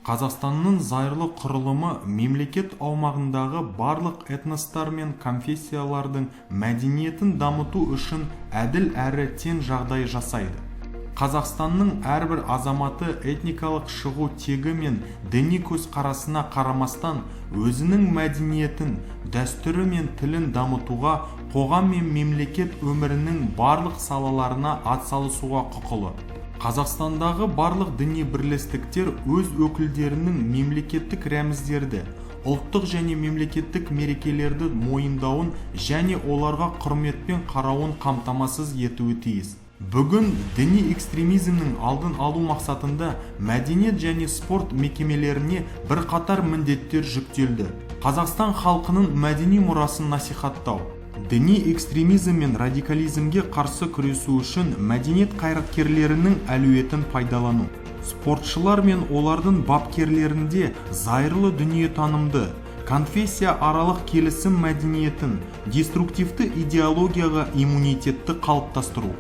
Қазақстанның зайырлы құрылымы мемлекет аумағындағы барлық этностар мен конфессиялардың мәдениетін дамыту үшін әділ әрі тең жағдай жасайды. Қазақстанның әрбір азаматы этникалық шығу тегі мен діни көзқарасына қарамастан өзінің мәдениетін, дәстүрі мен тілін дамытуға, қоғам мен мемлекет өмірінің барлық салаларына атсалысуға құқылы. Қазақстандағы барлық діни бірлестіктер өз өкілдерінің мемлекеттік рәміздерді, ұлттық және мемлекеттік мерекелерді мойындауын және оларға құрметпен қарауын қамтамасыз етуі тиіс. Бүгін діни экстремизмнің алдын алу мақсатында мәдениет және спорт мекемелеріне бірқатар міндеттер жүктелді. Қазақстан халқының мәдени мұрасын насихаттау, діни экстремизм мен радикализмге қарсы күресу үшін мәдениет қайраткерлерінің әлеуетін пайдалану, спортшылар мен олардың бапкерлерінде зайырлы дүниетанымды, конфессия аралық келісім мәдениетін, деструктивті идеологияға иммунитетті қалыптастыру.